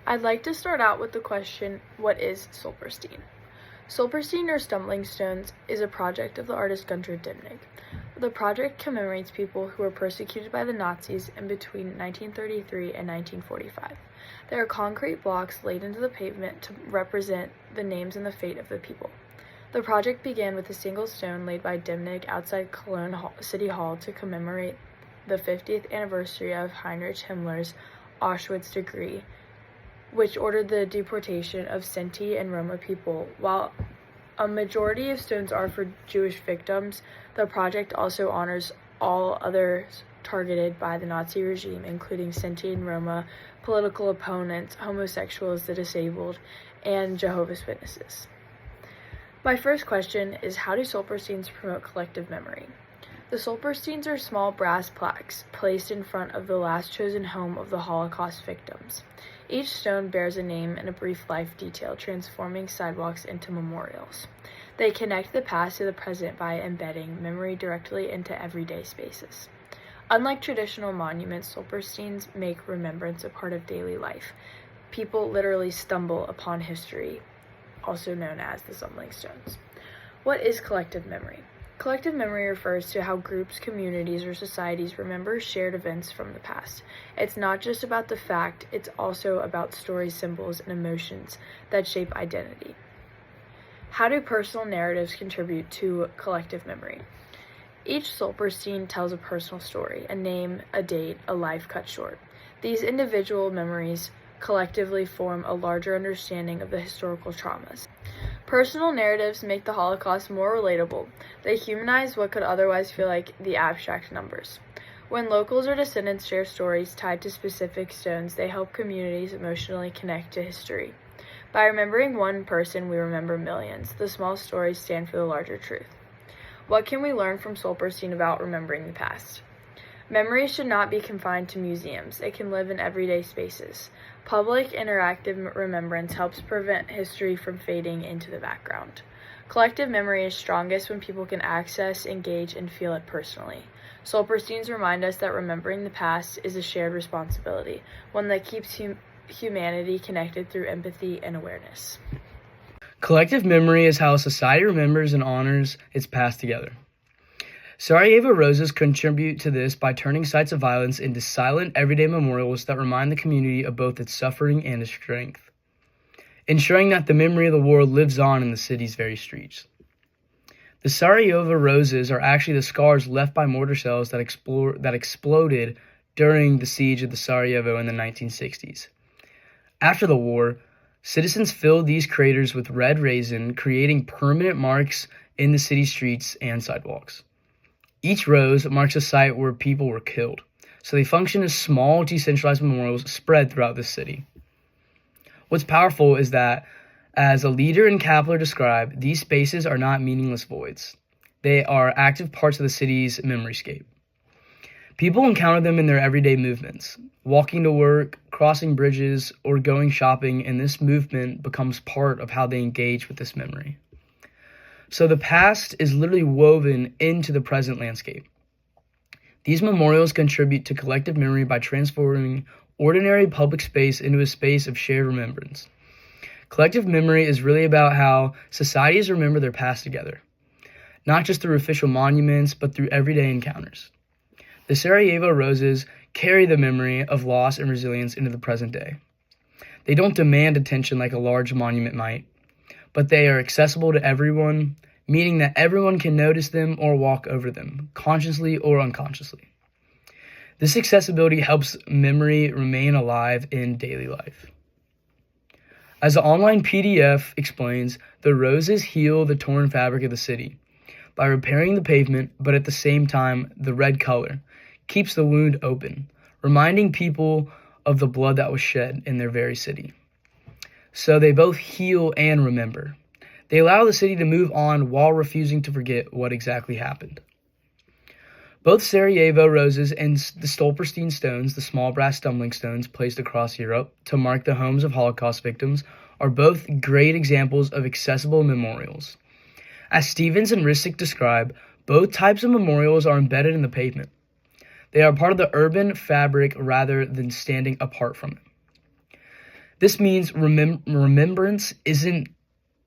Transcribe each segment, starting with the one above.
I'd like to start out with the question, what is Stolpersteine? Stolpersteine, or Stumbling Stones, is a project of the artist Gunter Dimnig. The project commemorates people who were persecuted by the Nazis in between 1933 and 1945. There are concrete blocks laid into the pavement to represent the names and the fate of the people. The project began with a single stone laid by Dimnig outside Cologne City Hall to commemorate the 50th anniversary of Heinrich Himmler's Auschwitz decree, which ordered the deportation of Sinti and Roma people. While a majority of stones are for Jewish victims, the project also honors all others targeted by the Nazi regime, including Sinti and Roma, political opponents, homosexuals, the disabled, and Jehovah's Witnesses. My first question is, how do Stolpersteines promote collective memory? The Stolpersteines are small brass plaques placed in front of the last chosen home of the Holocaust victims. Each stone bears a name and a brief life detail, transforming sidewalks into memorials. They connect the past to the present by embedding memory directly into everyday spaces. Unlike traditional monuments, Stolpersteines make remembrance a part of daily life. People literally stumble upon history, also known as the Stumbling Stones. What is collective memory? Collective memory refers to how groups, communities, or societies remember shared events from the past. It's not just about the fact, it's also about stories, symbols, and emotions that shape identity. How do personal narratives contribute to collective memory? Each Stolpersteine tells a personal story, a name, a date, a life cut short. These individual memories collectively form a larger understanding of the historical traumas. Personal narratives make the Holocaust more relatable. They humanize what could otherwise feel like the abstract numbers. When locals or descendants share stories tied to specific stones, they help communities emotionally connect to history. By remembering one person, we remember millions. The small stories stand for the larger truth. What can we learn from Stolpersteine about remembering the past? Memory should not be confined to museums. It can live in everyday spaces. Public, interactive remembrance helps prevent history from fading into the background. Collective memory is strongest when people can access, engage, and feel it personally. Stolpersteines remind us that remembering the past is a shared responsibility, one that keeps humanity connected through empathy and awareness. Collective memory is how a society remembers and honors its past together. Sarajevo Roses contribute to this by turning sites of violence into silent, everyday memorials that remind the community of both its suffering and its strength, ensuring that the memory of the war lives on in the city's very streets. The Sarajevo Roses are actually the scars left by mortar shells that exploded during the siege of the Sarajevo in the 1960s. After the war, citizens filled these craters with red resin, creating permanent marks in the city streets and sidewalks. Each rose marks a site where people were killed, so they function as small, decentralized memorials spread throughout the city. What's powerful is that, as a leader and Kapler described, these spaces are not meaningless voids. They are active parts of the city's memoryscape. People encounter them in their everyday movements, walking to work, crossing bridges, or going shopping, and this movement becomes part of how they engage with this memory. So the past is literally woven into the present landscape. These memorials contribute to collective memory by transforming ordinary public space into a space of shared remembrance. Collective memory is really about how societies remember their past together, not just through official monuments, but through everyday encounters. The Sarajevo Roses carry the memory of loss and resilience into the present day. They don't demand attention like a large monument might, but they are accessible to everyone, meaning that everyone can notice them or walk over them, consciously or unconsciously. This accessibility helps memory remain alive in daily life. As the online PDF explains, the roses heal the torn fabric of the city by repairing the pavement, but at the same time, the red color keeps the wound open, reminding people of the blood that was shed in their very city. So they both heal and remember. They allow the city to move on while refusing to forget what exactly happened. Both Sarajevo Roses and the Stolpersteine Stones, the small brass stumbling stones placed across Europe to mark the homes of Holocaust victims, are both great examples of accessible memorials. As Stevens and Rissick describe, both types of memorials are embedded in the pavement. They are part of the urban fabric rather than standing apart from it. This means remembrance isn't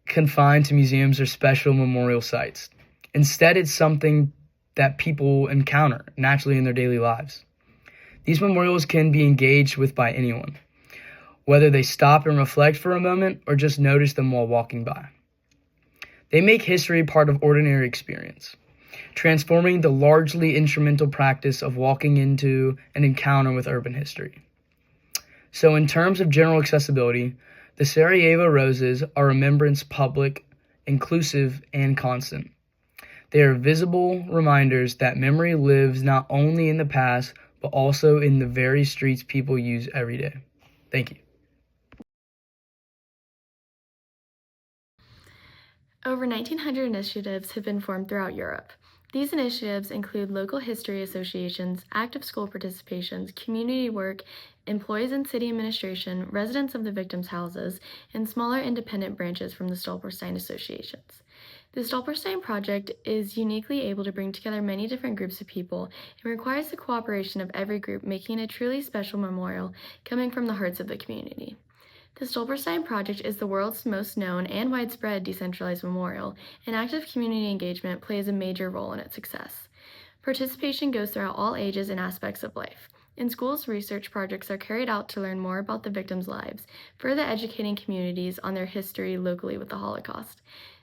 confined to museums or special memorial sites. Instead, it's something that people encounter naturally in their daily lives. These memorials can be engaged with by anyone, whether they stop and reflect for a moment or just notice them while walking by. They make history part of ordinary experience, transforming the largely instrumental practice of walking into an encounter with urban history. So in terms of general accessibility, the Sarajevo Roses are remembrance public, inclusive, and constant. They are visible reminders that memory lives not only in the past, but also in the very streets people use every day. Thank you. Over 1,900 initiatives have been formed throughout Europe. These initiatives include local history associations, active school participations, community work, employees in city administration, residents of the victims' houses, and smaller independent branches from the Stolpersteine associations. The Stolpersteine project is uniquely able to bring together many different groups of people and requires the cooperation of every group, making it a truly special memorial coming from the hearts of the community. The Stolpersteine Project is the world's most known and widespread decentralized memorial, and active community engagement plays a major role in its success. Participation goes throughout all ages and aspects of life. In schools, research projects are carried out to learn more about the victims' lives, further educating communities on their history locally with the Holocaust.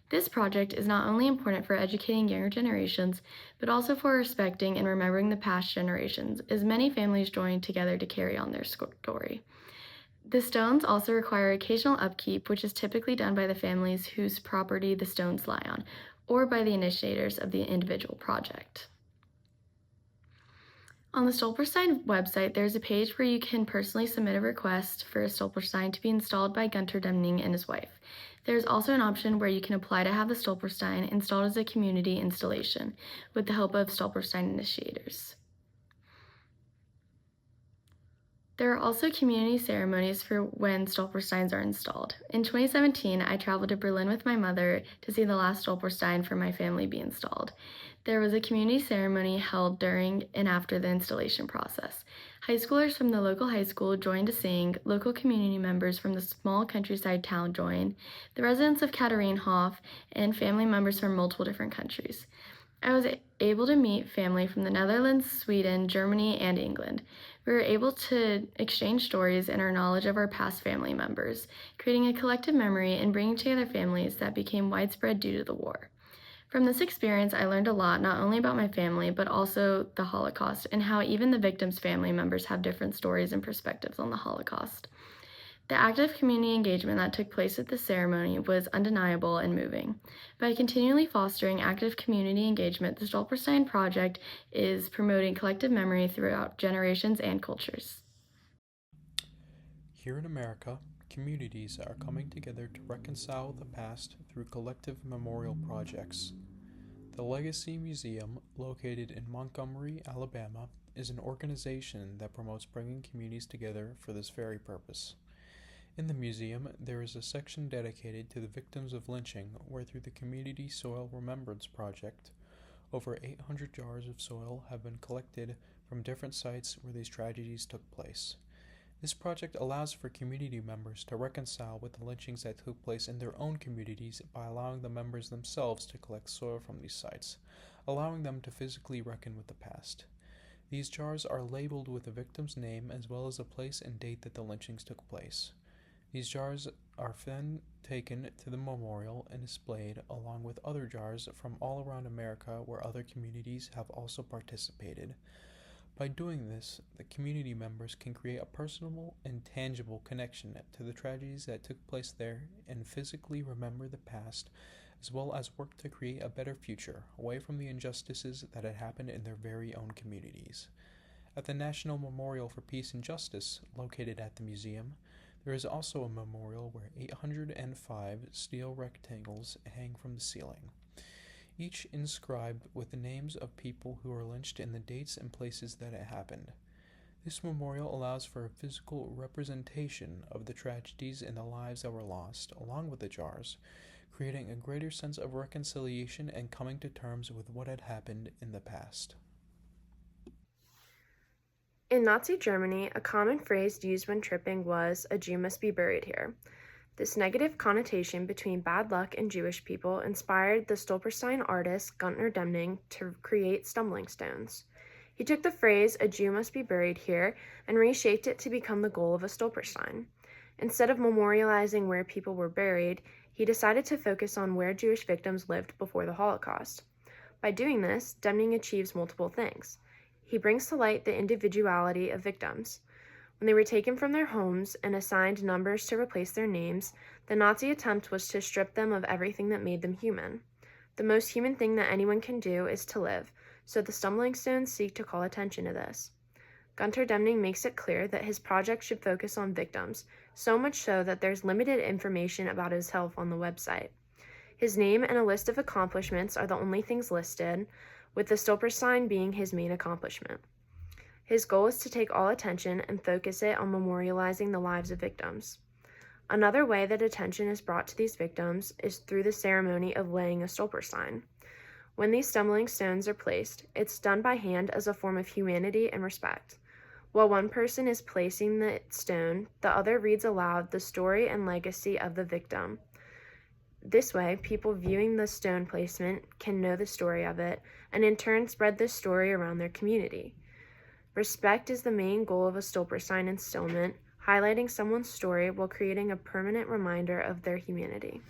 This project is not only important for educating younger generations, but also for respecting and remembering the past generations, as many families join together to carry on their story. The stones also require occasional upkeep, which is typically done by the families whose property the stones lie on, or by the initiators of the individual project. On the Stolperstein website, there's a page where you can personally submit a request for a Stolperstein to be installed by Gunter Demning and his wife. There's also an option where you can apply to have the Stolperstein installed as a community installation with the help of Stolperstein initiators. There are also community ceremonies for when Stolpersteins are installed. In 2017, I traveled to Berlin with my mother to see the last Stolperstein for my family be installed. There was a community ceremony held during and after the installation process. High schoolers from the local high school joined to sing, local community members from the small countryside town joined, the residents of Katharinenhof, and family members from multiple different countries. I was able to meet family from the Netherlands, Sweden, Germany, and England. We were able to exchange stories and our knowledge of our past family members, creating a collective memory and bringing together families that became widespread due to the war. From this experience, I learned a lot, not only about my family, but also the Holocaust and how even the victims' family members have different stories and perspectives on the Holocaust. The active community engagement that took place at the ceremony was undeniable and moving. By continually fostering active community engagement, the Stolperstein Project is promoting collective memory throughout generations and cultures. Here in America, communities are coming together to reconcile the past through collective memorial projects. The Legacy Museum, located in Montgomery, Alabama, is an organization that promotes bringing communities together for this very purpose. In the museum, there is a section dedicated to the victims of lynching, where through the Community Soil Remembrance Project, over 800 jars of soil have been collected from different sites where these tragedies took place. This project allows for community members to reconcile with the lynchings that took place in their own communities by allowing the members themselves to collect soil from these sites, allowing them to physically reckon with the past. These jars are labeled with the victim's name as well as the place and date that the lynchings took place. These jars are then taken to the memorial and displayed along with other jars from all around America where other communities have also participated. By doing this, the community members can create a personal and tangible connection to the tragedies that took place there and physically remember the past, as well as work to create a better future away from the injustices that had happened in their very own communities. At the National Memorial for Peace and Justice, located at the museum, there is also a memorial where 805 steel rectangles hang from the ceiling, each inscribed with the names of people who were lynched and the dates and places that it happened. This memorial allows for a physical representation of the tragedies and the lives that were lost, along with the jars, creating a greater sense of reconciliation and coming to terms with what had happened in the past. In Nazi Germany, a common phrase used when tripping was, "A Jew must be buried here." This negative connotation between bad luck and Jewish people inspired the Stolperstein artist Gunther Demning to create stumbling stones. He took the phrase, "A Jew must be buried here," and reshaped it to become the goal of a Stolperstein. Instead of memorializing where people were buried, he decided to focus on where Jewish victims lived before the Holocaust. By doing this, Demning achieves multiple things. He brings to light the individuality of victims. When they were taken from their homes and assigned numbers to replace their names, the Nazi attempt was to strip them of everything that made them human. The most human thing that anyone can do is to live, so the stumbling stones seek to call attention to this. Gunther Demning makes it clear that his project should focus on victims, so much so that there's limited information about his health on the website. His name and a list of accomplishments are the only things listed, with the Stolperstein being his main accomplishment. His goal is to take all attention and focus it on memorializing the lives of victims. Another way that attention is brought to these victims is through the ceremony of laying a Stolperstein. When these stumbling stones are placed, it's done by hand as a form of humanity and respect. While one person is placing the stone, the other reads aloud the story and legacy of the victim. This way, people viewing the stone placement can know the story of it, and in turn spread this story around their community. Respect is the main goal of a Stolperstein installment, highlighting someone's story while creating a permanent reminder of their humanity.